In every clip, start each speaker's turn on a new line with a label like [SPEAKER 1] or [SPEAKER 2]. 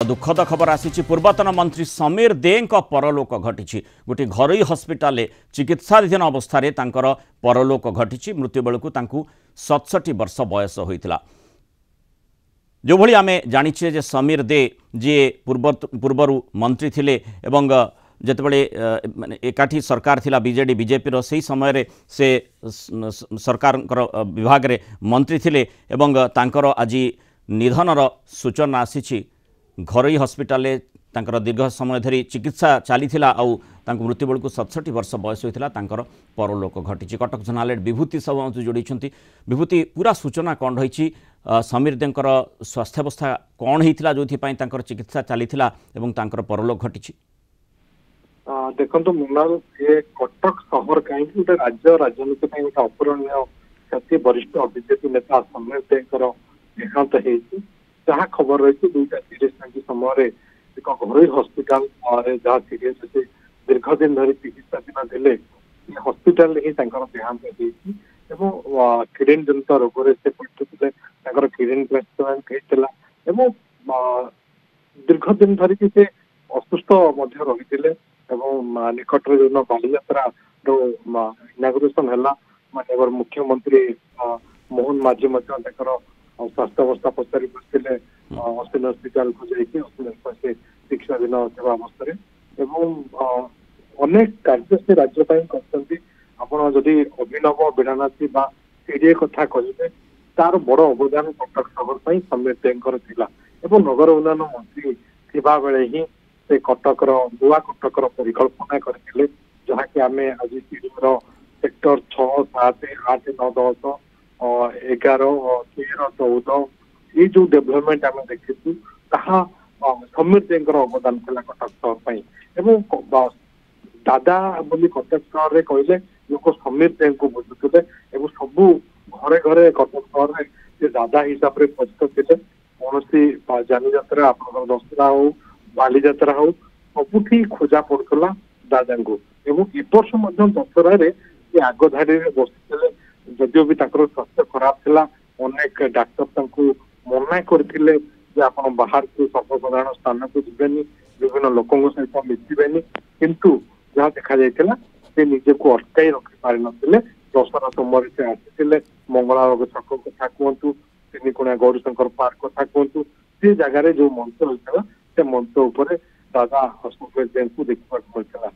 [SPEAKER 1] दुखद खबर आसी पूर्वतन मंत्री समीर दे परलोक घटी गोटे घरोई हस्पिटाल चिकित्साधीन अवस्था परलोक घटी मृत्यु बेलू 67 वर्ष बयस होता जो भली आमे जानिछे जे समीर दे जी पूर्वर मंत्री थिले एवं जेतबेले एकाठी सरकार थिला बीजेडी बीजेपी रो सही समय से सरकार विभाग रे मंत्री थिले एवं तांकर आज निधनर सूचना आसी घरोई हस्पिटाल दीर्घ समय धरी चिकित्सा चली मृत्यु बेलू 67 वर्ष बयस होता परलोक घटी कटक जर्नालेट विभूति सब जोड़ी विभूति पूरा सूचना कौन रही समीर दे स्वास्थ्यावस्था कौन होता जो चिकित्सा चली परलोक घटी
[SPEAKER 2] देखो मुनाल ये कटक सहर कहीं गोटे राज्य राजनीति गोटे अपूरणीय क्षति वरिष्ठ बीजेपी नेता समीर दे देहांत हो जहाँ खबर रही दुईटा सीरीज समय एक घरोई हस्पिटाल जहाँ सीरीज अच्छे दीर्घ दिन धरी चिकित्साधीन थे हस्पिटाल ही देहांत हो किडनी जनित रोग से पड़ते किडनी ट्रांसप्लांट होता दीर्घ दिन धरिकी से असुस्थ रही निकट में जो बालीजात्रा इनागुरेसन है माननीय मुख्यमंत्री मोहन माझी स्वास्थ्य अवस्था पचारि बसते अश्विन हस्पिटाल को जाकि अश्विन चिकित्साधीन अवस्था अनेक कार्य से राज्य करदी अभिनव बिड़ानाथी सीडीए कथा कहे तार बड़ अवदान कटक सहर समीर दे नगर उन्नयन मंत्री थिबा बेले ही से कटकर नुआ कटकर परिकल्पना करथिले जहाँकि आम आज सीडीए सेक्टर 6, 7, 8, 9, 10, 11, 13, 14 ये जो डेवलपमेंट आम देखी समीर दे अवदान था कटक सहर दादा बोली कटक सहर कहले लोक समीर दे को बुझुते सबू घरे घरे कटक सहर से दादा हिसाब से परिचित थे कौन जानी जात्रा आप दशहरा हो बालीजात्रा हो सबुठी खोजा पड़ता दादा को वर्ष दशहर आग धाड़ी बसते जदिव भी स्वास्थ्य खराब था अनेक डाक्तर मना करते आप बाहर को सर्वसाधारण स्थान को जीवेनि विभिन्न लोकों सहित मिसबेनि किंतु जहाँ देखा जाता से निजे को अटकाई रखी पारि नथिले दशहरा समय से आसी मंगला छक कथा कहतु तीनिकोणिया गौरीशंकर पार्क कथा कहतु से जगार जो मंच होता से मंच उपर दादा समीर दे को देखा मिलता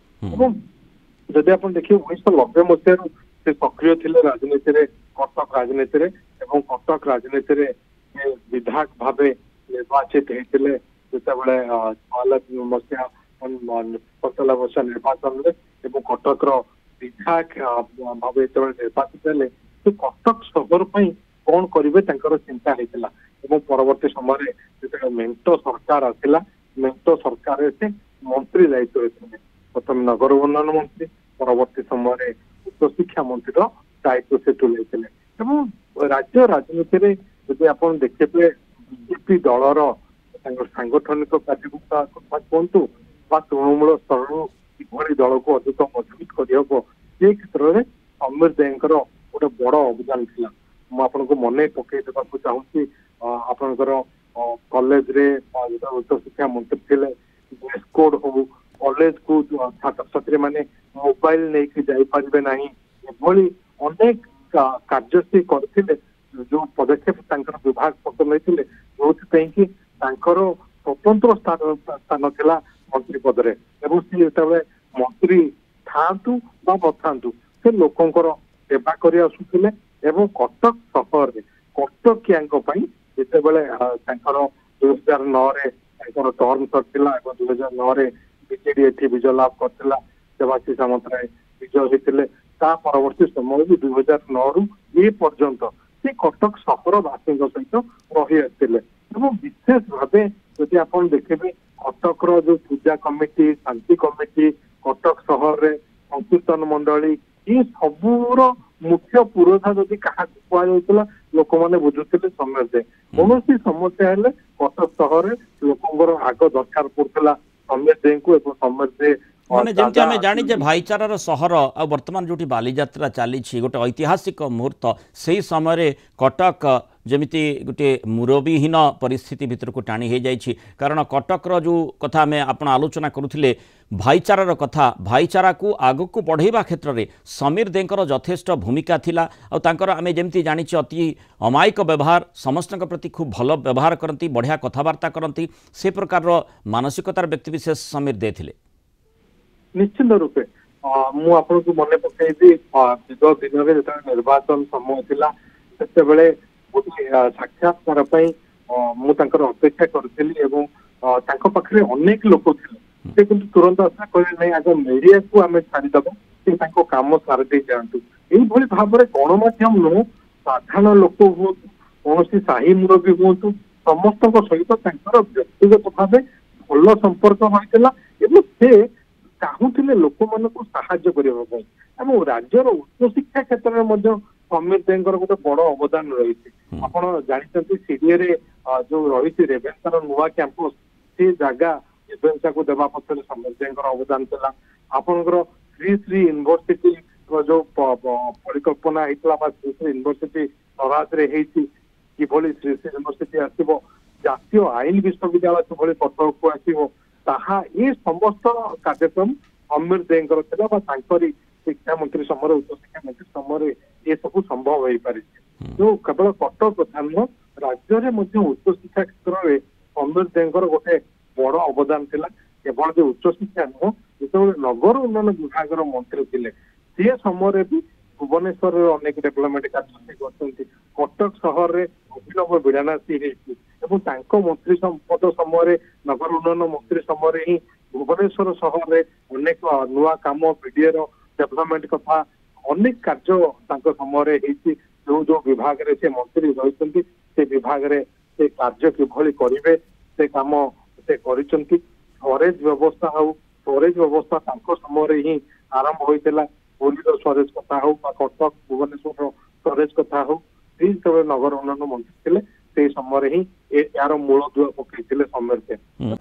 [SPEAKER 2] जदि आप देखिए 1990 मसीह से सक्रिय थे राजनीति में कटक राजनीति में कटक राजनीति में विधायक भाव निर्वाचित होते जो मसीहा 47 वर्ष निर्वाचन में कटक विधायक भाव जो निर्वाचित हेले तो कटक सहर कौन करेंगे चिंता होता परवर्ती समय जो मेंटो सरकार आसला मेंटो सरकार से मंत्री दायित्व होते प्रथम नगर उन्नयन मंत्री परवर्ती समय उच्च शिक्षा मंत्री दायित्व से तुले राज्य राजनीति में जब आप देखिए बीजेपी दलर सांगठनिक कार्यकर्ता कथा कहतु तृणमूल स्तर कि दल को अधिक मजबूत करहब से क्षेत्र में समीर दे गोटे बड़ अवदान था मुझे मन पकई देवाक चाहूँगी आपंकर कॉलेज रे उच्च शिक्षा मंत्री थे ड्रेस कोड हो कॉलेज को छात्र छात्री मैंने मोबाइल नहीं जापारे ना एभली अनेक कार्य से करते जो पदक्षेप विभाग पद नहीं जो कि स्वतंत्र स्थान था मंत्री पदरे मंत्री था से लोकंर सेवा कर आसुले कटक सहर कटकिया जिते बड़े 2009 टर्म सरला 2009 बीजेडी एटी विजय लाभ करता देवाशीष सामंतराय विजय होते परवर्ती समय भी 2009 रु ये पर्यंत से कटक सहर बासी सहित रही आसते विशेष भाव जदि आप देखिए कटकर जो पूजा कमिटी शांति कमिटी कटक सहर में संकीर्तन मंडली ये सबूर मुख्य पुरोधा जदि क्या कहला लोक मैंने बुझुते समीर दे कौन समस्या है कटक सहर लोक आग दरकार पड़ता समीर दे को समीर दे
[SPEAKER 1] माने जमती आमे जानी जे भाईचारार सहर आ वर्तमान जोटी बालीजात्रा चली गोटे ऐतिहासिक मुहूर्त से समय कटक जमिति गोटे मुरबीहीन परिस्थिति भितर को टाणी हो जाइए कारण कटकर जो कथा आम आप आलोचना करुले भाईचारार कथा भाईचारा को आग को बढ़ाइबा क्षेत्र में समीर देंकर यथेष्ट भूमिका थिला और आम जमी जानी अति अमायिक व्यवहार समस्त प्रति खूब भल व्यवहार करती बढ़िया कथबार्ता करती से प्रकार मानसिकतार व्यक्तिविशेष समीर दे थिले।
[SPEAKER 2] निश्चित रूपे मु आपको मन पकईबी विगत दिन में जो निर्वाचन समय थिला से साक्षात्कार अपेक्षा करी पाखे अनेक लोक थे तुरंत आशा कहे नहीं आगे मीडिया को आम छाड़ीदेव कि कम सारी दे जातु यही भाव में गणमाध्यम नु साधारण लोक हूँ कौन साही मुरबी हूँ समस्त सहित व्यक्तिगत भाव भल संपर्क होता से चाहूले लोक मान साहाय्य करने राज्यर उच्च शिक्षा क्षेत्र में समीर देंकर गोटे बड़ अवदान रही आप जानते सीडीए जो रही रेवेन्सार नुआ कैंपस से जगह रेवेन्सा को देवा पक्ष समीर देंकर अवदान था आपंकर श्री श्री यूनिवर्सिटी जो परिकल्पना होता श्री श्री यूनिवर्सिटी नराज किभली श्री श्री यूनिवर्सिटी आसव जातीय आईन विश्वविद्यालय किभली कटक को आसव ताहा ये समस्त कार्यक्रम समीर देंकर शिक्षा मंत्री समय उच्च शिक्षा मंत्री समय ये सब संभव हो पारे जो केवल कटक कथा नुह राज्य में उच्च शिक्षा क्षेत्र में समीर देंकर गोटे बड़ अवदान थिला केवल जो उच्च शिक्षा नुह जो नगर उन्नयन विभाग मंत्री थे सी समय भी भुवनेश्वर अनेक डेभलपमेंट कार्य करते कटक सहर में अभिनव विड़ानासी मंत्री पद समय नगर उन्नयन मंत्री समय ही भुवनेश्वर सहर में अनेक नुआ कम बीडीए डेभलपमेंट कथा अनेक कार्य समय जो जो विभाग रे से मंत्री रही से विभाग रे से कार्य किभली करेंगे से कम से स्वरेज व्यवस्था हो स्वरेज व्यवस्था समय ही आरंभ होता पुरीर स्वरेज कथा हो कटक भुवनेश्वर स्वरेज कथा हो जो नगर उन्नयन मंत्री थे से समय ही यार मूल दुआ पकड़ते समीर देव।